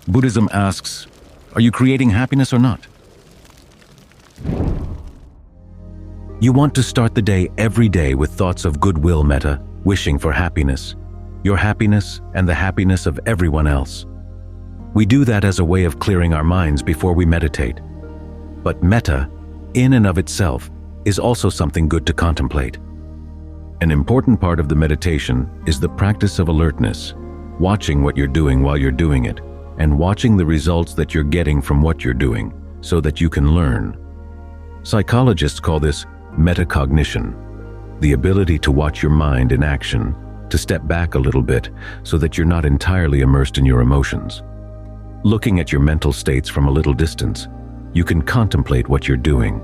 Buddhism asks, are you creating happiness or not? You want to start the day every day with thoughts of goodwill, metta, wishing for happiness, your happiness and the happiness of everyone else. We do that as a way of clearing our minds before we meditate. But metta, in and of itself, is also something good to contemplate. An important part of the meditation is the practice of alertness, watching what you're doing while you're doing it, and watching the results that you're getting from what you're doing, so that you can learn. Psychologists call this metacognition, the ability to watch your mind in action, to step back a little bit so that you're not entirely immersed in your emotions. Looking at your mental states from a little distance, you can contemplate what you're doing,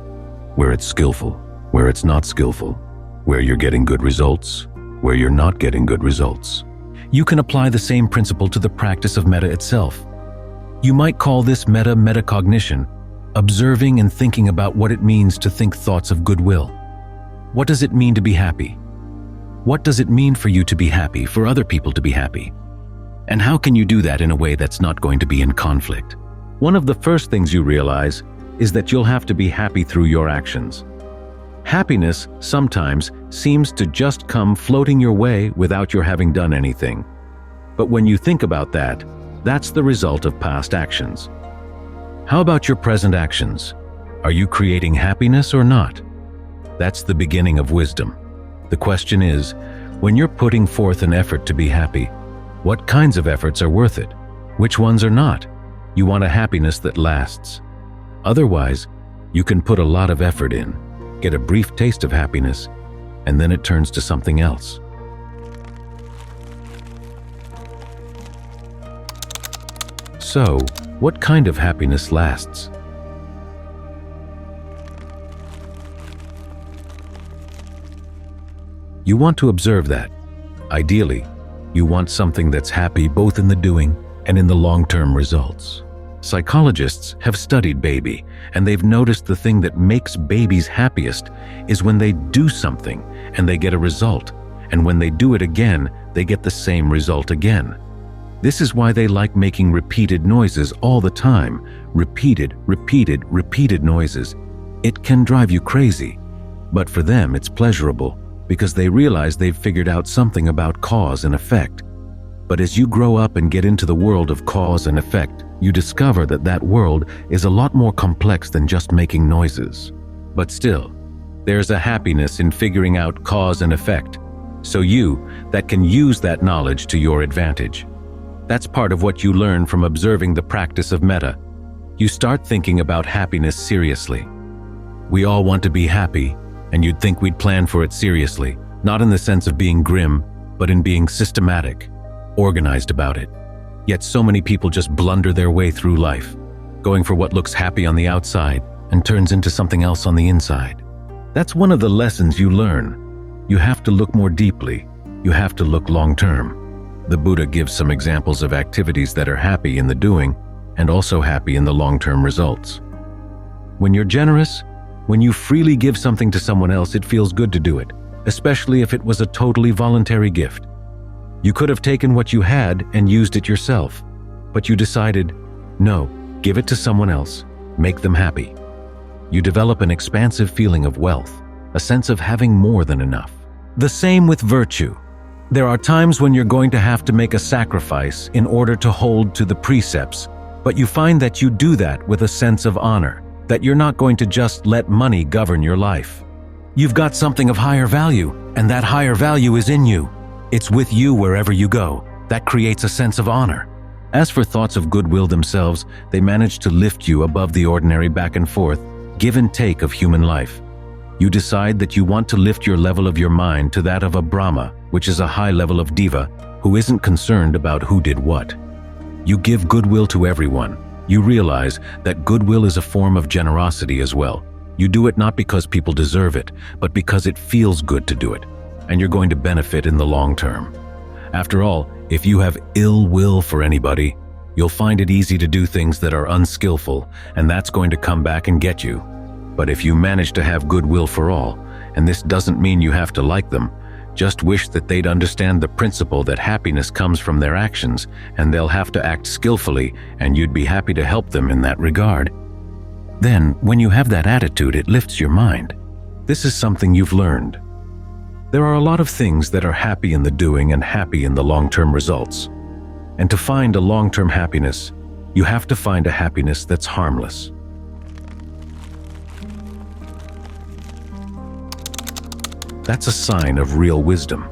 where it's skillful, where it's not skillful, where you're getting good results, where you're not getting good results. You can apply the same principle to the practice of metta itself. You might call this Mettā Metacognition, observing and thinking about what it means to think thoughts of goodwill. What does it mean to be happy? What does it mean for you to be happy, for other people to be happy? And how can you do that in a way that's not going to be in conflict? One of the first things you realize is that you'll have to be happy through your actions. Happiness sometimes seems to just come floating your way without your having done anything. But when you think about that, that's the result of past actions. How about your present actions? Are you creating happiness or not? That's the beginning of wisdom. The question is, when you're putting forth an effort to be happy, what kinds of efforts are worth it? Which ones are not? You want a happiness that lasts. Otherwise, you can put a lot of effort in, get a brief taste of happiness, and then it turns to something else. So, what kind of happiness lasts? You want to observe that. Ideally, you want something that's happy both in the doing and in the long-term results. Psychologists have studied baby, and they've noticed the thing that makes babies happiest is when they do something and they get a result, and when they do it again, they get the same result again. This is why they like making repeated noises all the time. Repeated noises. It can drive you crazy, but for them it's pleasurable because they realize they've figured out something about cause and effect. But as you grow up and get into the world of cause and effect, you discover that that world is a lot more complex than just making noises. But still, there's a happiness in figuring out cause and effect, so that can use that knowledge to your advantage. That's part of what you learn from observing the practice of metta. You start thinking about happiness seriously. We all want to be happy, and you'd think we'd plan for it seriously, not in the sense of being grim, but in being systematic, organized about it. Yet so many people just blunder their way through life, going for what looks happy on the outside and turns into something else on the inside. That's one of the lessons you learn. You have to look more deeply. You have to look long-term. The Buddha gives some examples of activities that are happy in the doing and also happy in the long-term results. When you're generous, when you freely give something to someone else, it feels good to do it, especially if it was a totally voluntary gift. You could have taken what you had and used it yourself, but you decided, no, give it to someone else, make them happy. You develop an expansive feeling of wealth, a sense of having more than enough. The same with virtue. There are times when you're going to have to make a sacrifice in order to hold to the precepts, but you find that you do that with a sense of honor, that you're not going to just let money govern your life. You've got something of higher value, and that higher value is in you. It's with you wherever you go. That creates a sense of honor. As for thoughts of goodwill themselves, they manage to lift you above the ordinary back and forth, give and take of human life. You decide that you want to lift your level of your mind to that of a Brahma, which is a high level of diva, who isn't concerned about who did what. You give goodwill to everyone. You realize that goodwill is a form of generosity as well. You do it not because people deserve it, but because it feels good to do it, and you're going to benefit in the long term. After all, if you have ill will for anybody, you'll find it easy to do things that are unskillful, and that's going to come back and get you. But if you manage to have goodwill for all, and this doesn't mean you have to like them, Just wish that they'd understand the principle that happiness comes from their actions, and they'll have to act skillfully, and you'd be happy to help them in that regard. Then, when you have that attitude, it lifts your mind. This is something you've learned. There are a lot of things that are happy in the doing and happy in the long-term results. And to find a long-term happiness, you have to find a happiness that's harmless. That's a sign of real wisdom.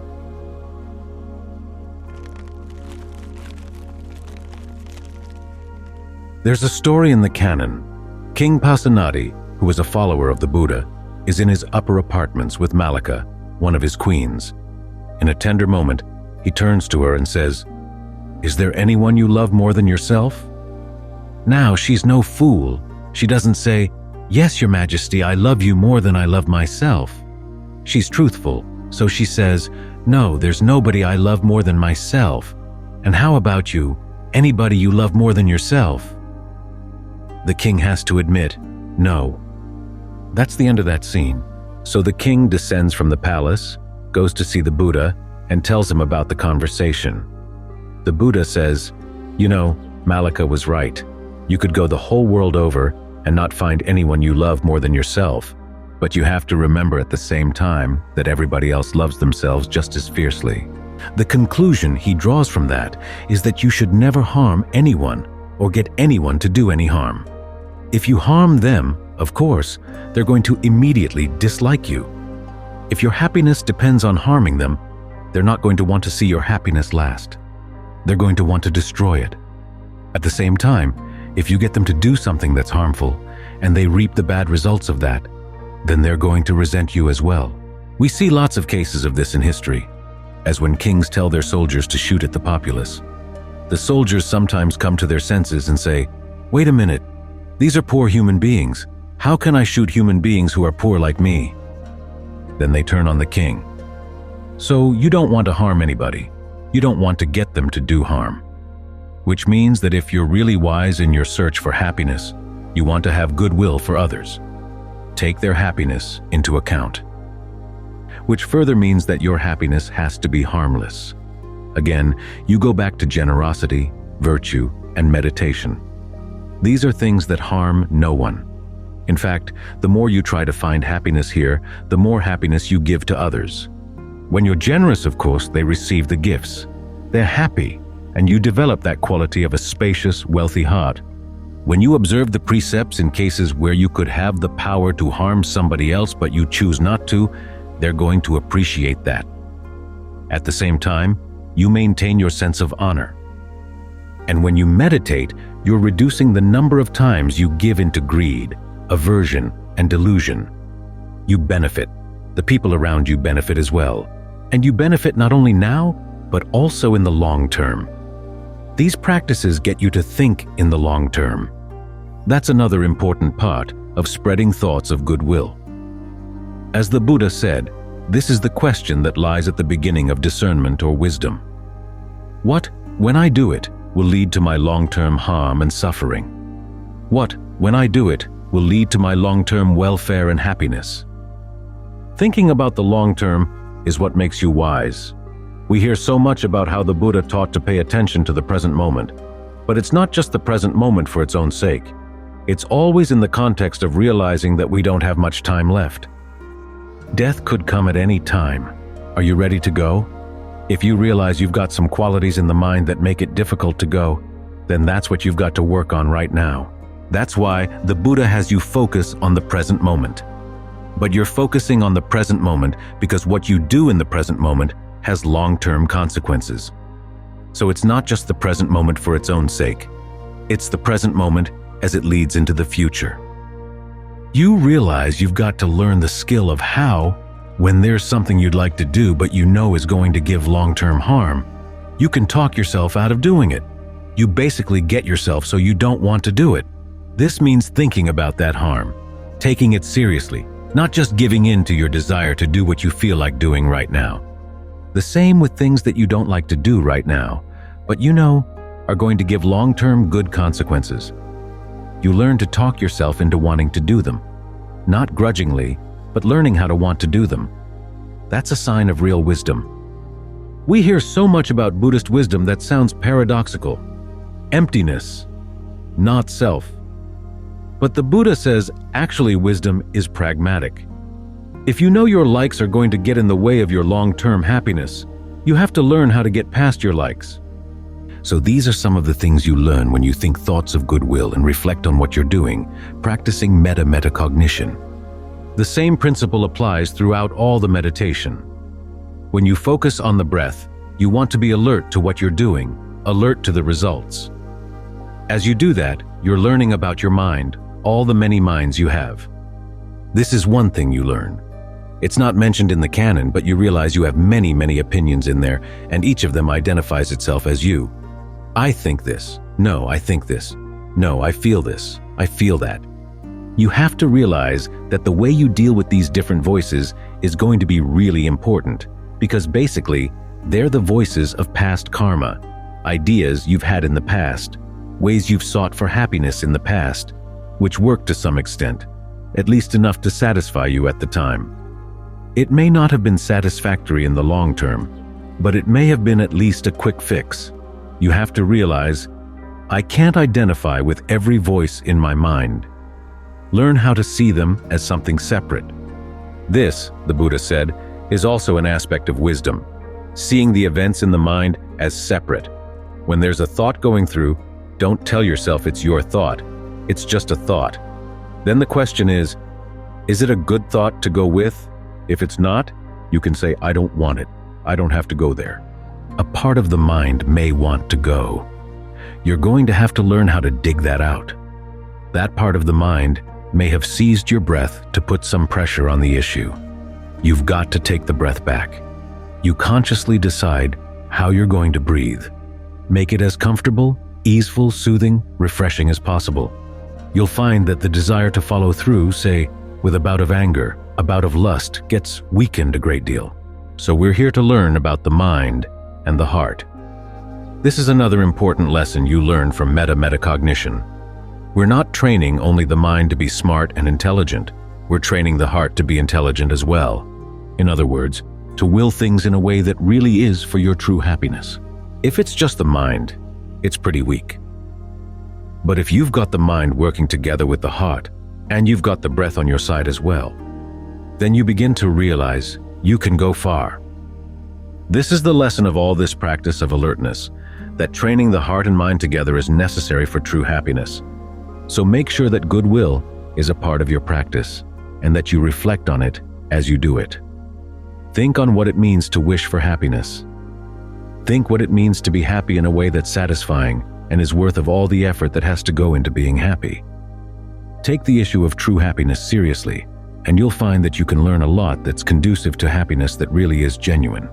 There's a story in the canon. King Pasenadi, who was a follower of the Buddha, is in his upper apartments with Malika, one of his queens. In a tender moment, he turns to her and says, "Is there anyone you love more than yourself?" Now, she's no fool. She doesn't say, "Yes, Your Majesty, I love you more than I love myself." She's truthful, so she says, "No, there's nobody I love more than myself. And how about you? Anybody you love more than yourself?" The king has to admit, no. That's the end of that scene. So the king descends from the palace, goes to see the Buddha, and tells him about the conversation. The Buddha says, "You know, Malika was right. You could go the whole world over and not find anyone you love more than yourself, but you have to remember at the same time that everybody else loves themselves just as fiercely." The conclusion he draws from that is that you should never harm anyone or get anyone to do any harm. If you harm them, of course, they're going to immediately dislike you. If your happiness depends on harming them, they're not going to want to see your happiness last. They're going to want to destroy it. At the same time, if you get them to do something that's harmful, and they reap the bad results of that, then they're going to resent you as well. We see lots of cases of this in history, as when kings tell their soldiers to shoot at the populace. The soldiers sometimes come to their senses and say, "Wait a minute, these are poor human beings. How can I shoot human beings who are poor like me?" Then they turn on the king. So you don't want to harm anybody. You don't want to get them to do harm. Which means that if you're really wise in your search for happiness, you want to have goodwill for others. Take their happiness into account. Which further means that your happiness has to be harmless. Again, you go back to generosity, virtue, and meditation. These are things that harm no one. In fact, the more you try to find happiness here, the more happiness you give to others. When you're generous, of course, they receive the gifts. They're happy, and you develop that quality of a spacious, wealthy heart. When you observe the precepts in cases where you could have the power to harm somebody else but you choose not to, they're going to appreciate that. At the same time, you maintain your sense of honor. And when you meditate, you're reducing the number of times you give into greed, aversion, and delusion. You benefit. The people around you benefit as well. And you benefit not only now, but also in the long term. These practices get you to think in the long term. That's another important part of spreading thoughts of goodwill. As the Buddha said, this is the question that lies at the beginning of discernment or wisdom. What, when I do it, will lead to my long-term harm and suffering? What, when I do it, will lead to my long-term welfare and happiness? Thinking about the long term is what makes you wise. We hear so much about how the Buddha taught to pay attention to the present moment, but it's not just the present moment for its own sake. It's always in the context of realizing that we don't have much time left. Death could come at any time. Are you ready to go? If you realize you've got some qualities in the mind that make it difficult to go, then that's what you've got to work on right now. That's why the Buddha has you focus on the present moment. But you're focusing on the present moment because what you do in the present moment has long-term consequences. So it's not just the present moment for its own sake. It's the present moment as it leads into the future. You realize you've got to learn the skill of how, when there's something you'd like to do but you know is going to give long-term harm, you can talk yourself out of doing it. You basically get yourself so you don't want to do it. This means thinking about that harm, taking it seriously, not just giving in to your desire to do what you feel like doing right now. The same with things that you don't like to do right now, but you know are going to give long-term good consequences. You learn to talk yourself into wanting to do them, not grudgingly, but learning how to want to do them. That's a sign of real wisdom. We hear so much about Buddhist wisdom that sounds paradoxical. Emptiness, not self. But the Buddha says actually wisdom is pragmatic. If you know your likes are going to get in the way of your long-term happiness, you have to learn how to get past your likes. So these are some of the things you learn when you think thoughts of goodwill and reflect on what you're doing, practicing Mettā Metacognition. The same principle applies throughout all the meditation. When you focus on the breath, you want to be alert to what you're doing, alert to the results. As you do that, you're learning about your mind, all the many minds you have. This is one thing you learn. It's not mentioned in the canon, but you realize you have many, many opinions in there, and each of them identifies itself as you. I think this. No, I think this. No, I feel this. I feel that. You have to realize that the way you deal with these different voices is going to be really important, because basically, they're the voices of past karma, ideas you've had in the past, ways you've sought for happiness in the past, which worked to some extent, at least enough to satisfy you at the time. It may not have been satisfactory in the long term, but it may have been at least a quick fix. You have to realize, I can't identify with every voice in my mind. Learn how to see them as something separate. This, the Buddha said, is also an aspect of wisdom, seeing the events in the mind as separate. When there's a thought going through, don't tell yourself it's your thought. It's just a thought. Then the question is it a good thought to go with? If it's not, you can say, I don't want it. I don't have to go there. A part of the mind may want to go. You're going to have to learn how to dig that out. That part of the mind may have seized your breath to put some pressure on the issue. You've got to take the breath back. You consciously decide how you're going to breathe. Make it as comfortable, easeful, soothing, refreshing as possible. You'll find that the desire to follow through, say, with a bout of anger, a bout of lust, gets weakened a great deal. So we're here to learn about the mind and the heart. This is another important lesson you learn from Mettā Metacognition. We're not training only the mind to be smart and intelligent. We're training the heart to be intelligent as well. In other words, to will things in a way that really is for your true happiness. If it's just the mind, it's pretty weak. But if you've got the mind working together with the heart, and you've got the breath on your side as well, then you begin to realize you can go far. This is the lesson of all this practice of alertness, that training the heart and mind together is necessary for true happiness. So make sure that goodwill is a part of your practice, and that you reflect on it as you do it. Think on what it means to wish for happiness. Think what it means to be happy in a way that's satisfying and is worth of all the effort that has to go into being happy. Take the issue of true happiness seriously, and you'll find that you can learn a lot that's conducive to happiness that really is genuine.